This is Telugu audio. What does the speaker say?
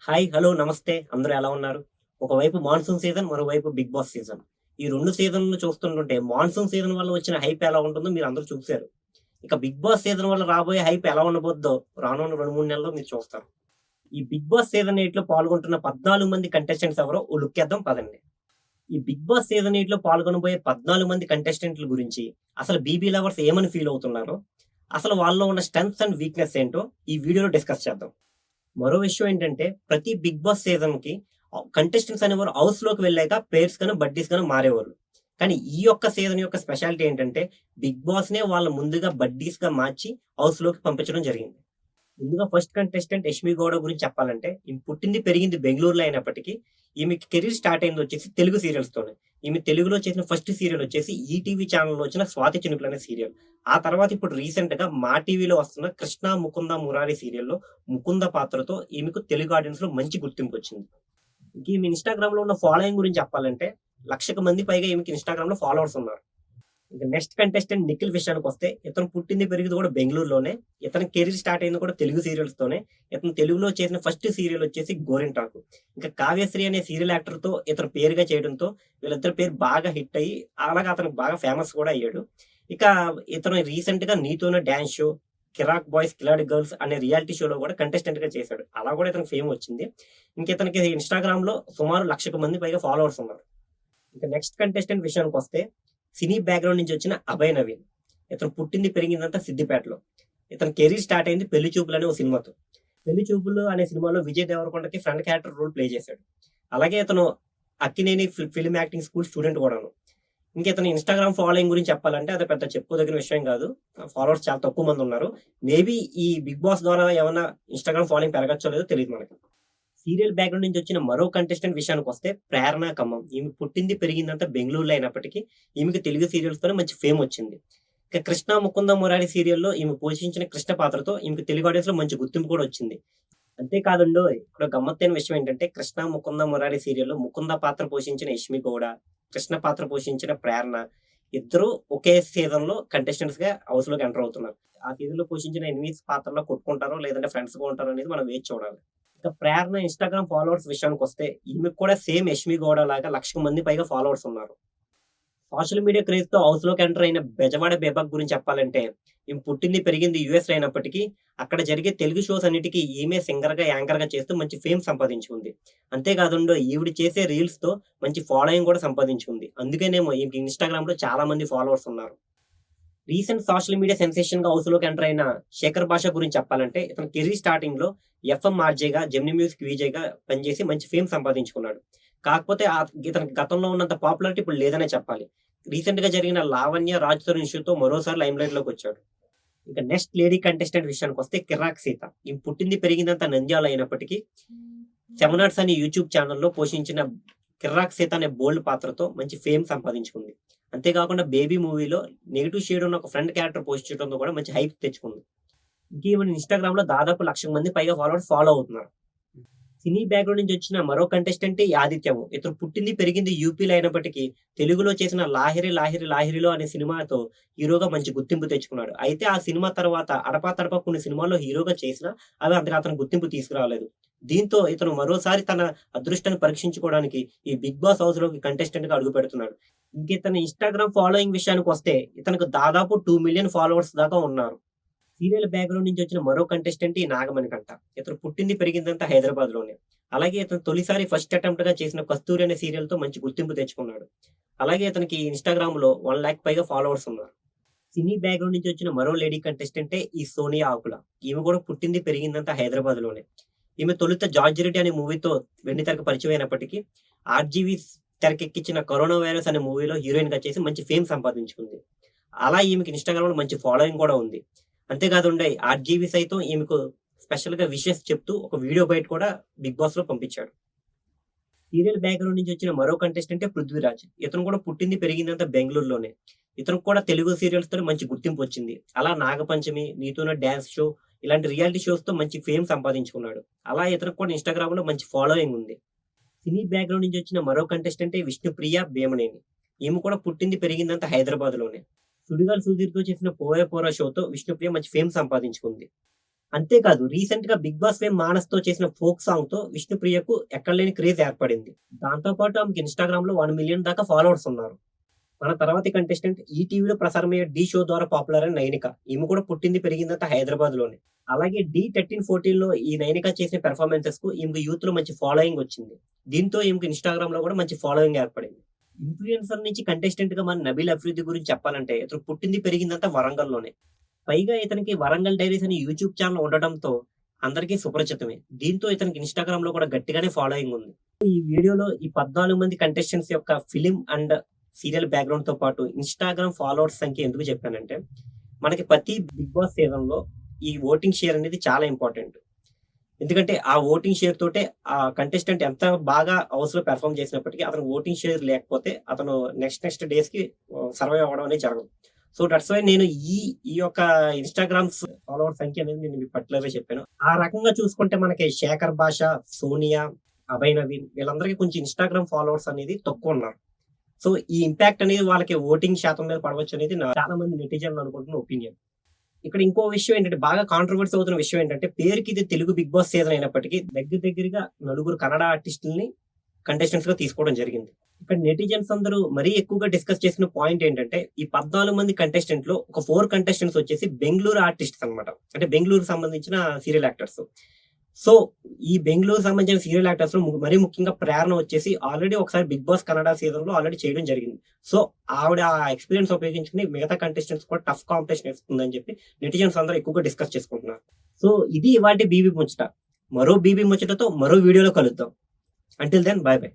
హాయ్, హలో, నమస్తే. అందరూ ఎలా ఉన్నారు? ఒకవైపు మాన్సూన్ సీజన్, మరోవైపు బిగ్ బాస్ సీజన్. ఈ 2 సీజన్‌లు చూస్తుంటుంటే మాన్సూన్ సీజన్ వల్ల వచ్చిన హైప్ ఎలా ఉంటుందో మీరందరూ చూసారు. ఇక బిగ్ బాస్ సీజన్ వల్ల రాబోయే హైప్ ఎలా ఉండబోద్దో రానున్న 2, 3 నెలల్లో మీరు చూస్తారు. ఈ బిగ్ బాస్ సీజన్ 8లో పాల్గొంటున్న 14 మంది కంటెస్టెంట్స్ ఎవరో ఓ లుక్కేద్దాం పదండి. ఈ బిగ్ బాస్ సీజన్ 8లో పాల్గొనబోయే 14 మంది కంటెస్టెంట్‌ల గురించి అసలు బీబీ లవర్స్ ఏమని ఫీల్ అవుతున్నారో, అసలు వాళ్ళలో ఉన్న స్ట్రెంగ్త్స్ అండ్ వీక్‌నెస్ ఏంటో ఈ వీడియోలో డిస్కస్ చేద్దాం. మరో విషయం ఏంటంటే, ప్రతి బిగ్ బాస్ సీజన్‌కి కంటెస్టెంట్స్ అనేవారు హౌస్‌లోకి వెళ్ళాక పెయిర్స్ గాను, బడ్డీస్ గాను మారేవాళ్ళు. కానీ ఈ యొక్క సీజన్ యొక్క స్పెషాలిటీ ఏంటంటే, బిగ్ బాస్‌నే వాళ్ళు ముందుగా బడ్డీస్‌గా మార్చి హౌస్‌లోకి పంపించడం జరిగింది. ముందుగా ఫస్ట్ కంటెస్టెంట్ యష్మి గౌడ గురించి చెప్పాలంటే, ఈమె పుట్టింది, పెరిగింది బెంగుళూరులో అయినప్పటికీ, ఈమెకి కెరీర్ స్టార్ట్ అయింది వచ్చేసి తెలుగు సీరియల్స్‌తోనే. ఈమె తెలుగులో చేసిన ఫస్ట్ సీరియల్ వచ్చేసి ఈటీవీ ఛానెల్‌లో వచ్చిన 'స్వాతి చినుకులు' అనే సీరియల్. ఆ తర్వాత ఇప్పుడు రీసెంట్‌గా మా టీవీలో వస్తున్న 'కృష్ణ ముకుంద మురారి' సీరియల్‌లో ముకుంద పాత్రతో ఈమెకు తెలుగు ఆడియన్స్‌లో మంచి గుర్తింపొచ్చింది. ఇంక ఈమె ఇన్‌స్టాగ్రామ్‌లో ఉన్న ఫాలోయింగ్ గురించి చెప్పాలంటే, 1,00,000 మంది పైగా ఈమెకి ఇన్‌స్టాగ్రామ్‌లో ఫాలోవర్స్ ఉన్నారు. ఇక నెక్స్ట్ కంటెస్టెంట్ నిఖిల్ విషయానికొస్తే, ఇతను పుట్టింది, పెరిగింది కూడా బెంగుళూరులోనే. ఇతని కెరీర్ స్టార్ట్ అయింది కూడా తెలుగు సీరియల్స్‌తోనే. ఇతను తెలుగులో చేసిన ఫస్ట్ సీరియల్ వచ్చేసి 'గోరింటాకు'. ఇంకా 'కావ్యశ్రీ' అనే సీరియల్ యాక్టర్‌తో ఇతను పేరుగా చేయడంతో వీళ్ళిద్దరి పేరు బాగా హిట్ అయ్యి, అలాగా అతను బాగా ఫేమస్ కూడా అయ్యాడు. ఇక ఇతను రీసెంట్‌గా 'నీతోనే డాన్స్ షో', 'కిరాక్ బాయ్స్ కిలాడి గర్ల్స్' అనే రియాలిటీ షోలో కూడా కంటెస్టెంట్‌గా చేశాడు. అలా కూడా ఇతనికి ఫేమ్ వచ్చింది. ఇంక ఇతనికి ఇన్‌స్టాగ్రామ్‌లో సుమారు 1,00,000 మంది పైగా ఫాలోవర్స్ ఉన్నారు. ఇక నెక్స్ట్ కంటెస్టెంట్ విషయానికొస్తే, సినీ బ్యాక్‌గ్రౌండ్ నుంచి వచ్చిన అభయ్ నవీన్. ఇతను పుట్టింది, పెరిగిందంతా సిద్దిపేటలో. ఇతని కెరీర్ స్టార్ట్ అయింది 'పెళ్లి చూపులు' అనే ఓ సినిమాతో. 'పెళ్లి చూపులు' అనే సినిమాలో విజయ్ దేవరకొండకి ఫ్రెండ్ క్యారెక్టర్ రోల్ ప్లే చేశాడు. అలాగే ఇతను Akkineni film acting school student కూడాను. ఇంక ఇతని ఇన్‌స్టాగ్రామ్ ఫాలోయింగ్ గురించి చెప్పాలంటే అది పెద్ద చెప్పుకోదగిన విషయం కాదు. ఫాలోవర్స్ చాలా తక్కువ మంది ఉన్నారు. మేబీ ఈ బిగ్ బాస్ ద్వారా ఏమన్నా ఇన్‌స్టాగ్రామ్ ఫాలోయింగ్ పెరగచ్చో లేదో తెలీదు మనకి. సీరియల్ బ్యాక్‌గ్రౌండ్ నుంచి వచ్చిన మరో కంటెస్టెంట్ విషయానికొస్తే 'ప్రేరణ ఖమ్మం'. ఈమె పుట్టింది, పెరిగిందంతా బెంగుళూరులో అయినప్పటికీ ఈమెకి తెలుగు సీరియల్స్‌తోనే మంచి ఫేమ్ వచ్చింది. ఇక 'కృష్ణ ముకుంద మురారి' సీరియల్‌లో ఈమె పోషించిన కృష్ణ పాత్రతో ఈమెకి తెలుగు ఆడియన్స్‌లో మంచి గుర్తింపు కూడా వచ్చింది. అంతే కాదండోయ్! ఇక్కడ గమ్మత్తైన విషయం ఏంటంటే, 'కృష్ణ ముకుంద మురారి' సీరియల్‌లో ముకుంద పాత్ర పోషించిన యష్మి గౌడ, కృష్ణ పాత్ర పోషించిన ప్రేరణ ఇద్దరూ ఒకే సీజన్‌లో కంటెస్టెంట్స్‌గా హౌస్‌లోకి ఎంటర్ అవుతున్నారు. ఆ సీజన్‌లో పోషించిన ఎనిమీస్ పాత్రలో కొట్టుకుంటారో, లేదంటే ఫ్రెండ్స్‌గా ఉంటారో అనేది మనం వేచి చూడాలి. ఇక ప్రేరణ ఇన్‌స్టాగ్రామ్ ఫాలోవర్స్ విషయానికొస్తే, ఈమెకు కూడా సేమ్ యష్మి గౌడ లాగా 1,00,000 మంది పైగా ఫాలోవర్స్ ఉన్నారు. సోషల్ మీడియా క్రేజ్‌తో హౌస్‌లోకి ఎంటర్ అయిన బెజవాడ బేబక్ గురించి చెప్పాలంటే, ఈమె పుట్టింది, పెరిగింది యూఎస్‌లో అయినప్పటికీ, అక్కడ జరిగే తెలుగు షోస్ అన్నిటికి ఈమె సింగర్‌గా, యాంకర్‌గా చేస్తూ మంచి ఫేమ్ సంపాదించుకుంది. అంతే కాదండోయ్! ఈవిడ చేసే రీల్స్‌తో మంచి ఫాలోయింగ్ కూడా సంపాదించుకుంది. అందుకేనేమో ఈమెకి ఇన్‌స్టాగ్రామ్‌లో చాలా మంది ఫాలోవర్స్ ఉన్నారు. రీసెంట్ సోషల్ మీడియా సెన్సేషన్‌గా హౌస్‌లోకి ఎంటర్ అయిన శేఖర్ భాష గురించి చెప్పాలంటే, ఇతని కెరీర్ స్టార్టింగ్‌లో ఎఫ్ఎం ఆర్‌జేగా, జెమినీ మ్యూజిక్ వీజేగా పనిచేసి మంచి ఫేమ్ సంపాదించుకున్నాడు. కాకపోతే ఇతనికి గతంలో ఉన్నంత పాపులారిటీ ఇప్పుడు లేదనే చెప్పాలి. రీసెంట్‌గా జరిగిన 'లావణ్య రాజ్ తరుణ్' ఇష్యూతో మరోసారి లైమ్‌లైట్‌లోకొచ్చాడు. ఇక నెక్స్ట్ లేడీ కంటెస్టెంట్ విషయానికొస్తే 'కిరాక్ సీత'. ఈమె పుట్టింది, పెరిగిందంతా నంద్యాల అయినప్పటికీ, 'సెవెన్ ఆర్ట్స్' అనే యూట్యూబ్ ఛానెల్‌లో పోషించిన 'కిర్రాక్ సీత' అనే బోల్డ్ పాత్రతో మంచి ఫేమ్ సంపాదించుకుంది. అంతేకాకుండా 'బేబీ' మూవీలో నెగెటివ్ షేడ్ ఉన్న ఒక ఫ్రెండ్ క్యారెక్టర్ పోషించడంతో కూడా మంచి హైప్ తెచ్చుకుంది. ఇంక ఈమెను ఇన్‌స్టాగ్రామ్‌లో దాదాపు 1,00,000 మంది పైగా ఫాలోవర్స్ ఫాలో అవుతున్నారు. సినీ బ్యాక్‌గ్రౌండ్ నుంచి వచ్చిన మరో కంటెస్టెంటే ఈ ఆదిత్యము. ఇతను పుట్టింది, పెరిగింది యూపీలో అయినప్పటికీ, తెలుగులో చేసిన 'లాహిరి లాహిరి లాహిరిలో' అనే సినిమాతో హీరోగా మంచి గుర్తింపు తెచ్చుకున్నాడు. అయితే ఆ సినిమా తర్వాత అడపాదడపా కొన్ని సినిమాల్లో హీరోగా చేసినా అవి అంతగా అతనికి గుర్తింపు తీసుకురాలేదు. దీంతో ఇతను మరోసారి తన అదృష్టాన్ని పరీక్షించుకోవడానికి ఈ బిగ్ బాస్ హౌస్‌లోకి కంటెస్టెంట్‌గా అడుగుపెడుతున్నాడు. ఇంక ఇతని ఇన్‌స్టాగ్రామ్ ఫాలోయింగ్ విషయానికొస్తే, ఇతనికి దాదాపు 2,000,000 ఫాలోవర్స్ దాకా ఉన్నారు. సీరియల్ బ్యాక్‌గ్రౌండ్ నుంచి వచ్చిన మరో కంటెస్టెంట్ ఈ నాగమణికంట. ఇతను పుట్టింది, పెరిగిందంతా హైదరాబాద్‌లోనే. అలాగే ఇతను తొలిసారి ఫస్ట్ అటెంప్ట్‌గా చేసిన 'కస్తూరి' అనే సీరియల్‌తో మంచి గుర్తింపు తెచ్చుకున్నాడు. అలాగే ఇతనికి ఇన్‌స్టాగ్రామ్‌లో 1,00,000 పైగా ఫాలోవర్స్ ఉన్నారు. సినీ బ్యాక్‌గ్రౌండ్ నుంచి వచ్చిన మరో లేడీ కంటెస్టెంటే ఈ సోనియా ఆకుల. ఈమె కూడా పుట్టింది, పెరిగిందంతా హైదరాబాద్‌లోనే. ఈమె తొలుత 'జార్జ్ రెడ్డి' అనే మూవీతో వెండితెరకు పరిచయం అయినప్పటికీ, ఆర్‌జీవి తెరకెక్కించిన 'కరోనా వైరస్' అనే మూవీలో హీరోయిన్‌గా చేసి మంచి ఫేమ్ సంపాదించుకుంది. అలా ఈమెకి ఇన్‌స్టాగ్రామ్‌లో మంచి ఫాలోయింగ్ కూడా ఉంది. అంతేకాదుండేయ్, ఆర్‌జీవి సైతం ఈమెకు స్పెషల్‌గా విషెస్ చెప్తూ ఒక వీడియో బయట కూడా బిగ్ బాస్‌లో పంపించాడు. సీరియల్ బ్యాక్‌గ్రౌండ్ నుంచి వచ్చిన మరో కంటెస్టెంటే 'పృథ్వీరాజ్'. ఇతను కూడా పుట్టింది, పెరిగిందంతా బెంగుళూరులోనే. ఇతనికి కూడా తెలుగు సీరియల్స్‌తోనే మంచి గుర్తింపు వచ్చింది. అలా 'నాగపంచమి', 'నీతోనే డాన్స్ షో' ఇలాంటి రియాలిటీ షోస్‌తో మంచి ఫేమ్ సంపాదించుకున్నాడు. అలా ఇతనికి కూడా ఇన్‌స్టాగ్రామ్‌లో మంచి ఫాలోయింగ్ ఉంది. సినీ బ్యాక్‌గ్రౌండ్ నుంచి వచ్చిన మరో కంటెస్టెంటే విష్ణుప్రియ భీమనేని. ఈమె కూడా పుట్టింది, పెరిగిందంతా హైదరాబాద్‌లోనే. 'సుడిగాలి సుధీర్‌తో చేసిన 'పోరా పోరా' షోతో విష్ణుప్రియ మంచి ఫేమ్ సంపాదించుకుంది. అంతేకాదు రీసెంట్ గా బిగ్ బాస్ ఫేమ్ మానస్ తో చేసిన ఫోక్ సాంగ్ తో విష్ణుప్రియకు ఎక్కడలేని క్రేజ్ ఏర్పడింది. దాంతో పాటు ఆమెకి ఇన్‌స్టాగ్రామ్ లో 1 మిలియన్ దాకా ఫాలోవర్స్ ఉన్నారు. మన తర్వాతి కంటెస్టెంట్ ఈటీవీలో ప్రసారమయ్యే 'ఢీ' షో ద్వారా పాపులర్ అయిన నైనిక. ఈమె కూడా పుట్టింది, పెరిగిందంతా హైదరాబాద్‌లోనే. అలాగే 'ఢీ 13, 14లో ఈ నైనిక చేసిన పెర్ఫార్మన్సెస్‌కు ఈమెకు యూత్‌లో మంచి ఫాలోయింగ్ వచ్చింది. దీంతో ఈమెకు ఇన్‌స్టాగ్రామ్‌లో కూడా మంచి ఫాలోయింగ్ ఏర్పడింది. ఇన్‌ఫ్లుయెన్సర్ నుంచి కంటెస్టెంట్‌గా మన నబీల్ అఫ్రిది గురించి చెప్పాలంటే ఇతను పుట్టింది, పెరిగిందంతా వరంగల్‌లోనే. పైగా ఇతనికి 'వరంగల్ డైరీస్' అనే యూట్యూబ్ ఛానెల్ ఉండటంతో అందరికీ సుపరిచితమే. దీంతో ఇతనికి ఇన్‌స్టాగ్రామ్‌లో కూడా గట్టిగానే ఫాలోయింగ్ ఉంది. ఈ వీడియోలో ఈ 14 మంది కంటెస్టెంట్స్ యొక్క ఫిల్మ్ అండ్ సీరియల్ బ్యాక్‌గ్రౌండ్‌తో పాటు ఇన్‌స్టాగ్రామ్ ఫాలోవర్స్ సంఖ్య ఎందుకు చెప్పానంటే, మనకి ప్రతి బిగ్ బాస్ సీజన్‌లో ఈ ఓటింగ్ షేర్ అనేది చాలా ఇంపార్టెంట్. ఎందుకంటే ఆ ఓటింగ్ షేర్ తోటే ఆ కంటెస్టెంట్ ఎంత బాగా హౌస్‌లో పెర్ఫార్మ్ చేసినప్పటికీ అతను ఓటింగ్ షేర్ లేకపోతే అతను నెక్స్ట్ డేస్‌కి సర్వైవ్ అవ్వడం అనేది జరగదు. సో దట్స్ వై నేను ఈ ఈ యొక్క ఇన్‌స్టాగ్రామ్స్ ఫాలోవర్స్ సంఖ్య అనేది నేను మీకు పర్టిక్యులర్‌గా చెప్పాను. ఆ రకంగా చూసుకుంటే మనకి శేఖర్ భాష, సోనియా, అభయ్ నవీన్ వీళ్ళందరికీ కొంచెం ఇన్‌స్టాగ్రామ్ ఫాలోవర్స్ అనేది తక్కువున్నారు. సో ఈ ఇంపాక్ట్ అనేది వాళ్ళకి ఓటింగ్ శాతం మీద పడవచ్చు అనేది చాలా మంది నెటిజన్లు అనుకుంటున్న ఒపీనియన్. ఇక్కడ ఇంకో విషయం ఏంటంటే బాగా కాంట్రోవర్సీ అవుతున్న విషయం ఏంటంటే, పేరుకి ఇది తెలుగు బిగ్ బాస్ సీజన్ అయినప్పటికీ దగ్గరగా నలుగురు కన్నడ ఆర్టిస్టుల్ని కంటెస్టెంట్స్‌గా తీసుకోవడం జరిగింది. ఇక్కడ నెటిజన్స్ అందరూ మరీ ఎక్కువగా డిస్కస్ చేసిన పాయింట్ ఏంటంటే, ఈ 14 మంది కంటెస్టెంట్‌లో ఒక 4 కంటెస్టెంట్స్ వచ్చేసి బెంగుళూరు ఆర్టిస్ట్స్ అన్నమాట. అంటే బెంగుళూరుకి సంబంధించిన సీరియల్ యాక్టర్స్. సో, ఈ బెంగుళూరుకి సంబంధించిన సీరియల్ యాక్టర్స్‌లో మరీ ముఖ్యంగా ప్రేరణ వచ్చేసి ఆల్రెడీ ఒకసారి 'బిగ్ బాస్ కన్నడ' సీజన్‌లో ఆల్రెడీ చేయడం జరిగింది. సో, ఆవిడ ఆ ఎక్స్‌పీరియన్స్ ఉపయోగించుకొని మిగతా కంటెస్టెంట్స్ కూడా టఫ్ కాంపిటీషన్ ఇస్తుందని చెప్పి నెటిజన్స్ అందరూ ఎక్కువగా డిస్కస్ చేసుకుంటున్నారు. సో, ఇది ఇవాల్టి బీబీ ముచ్చట. మరో బీబీ ముచ్చటతో మరో వీడియోలో కలుద్దాం. Until then bye by.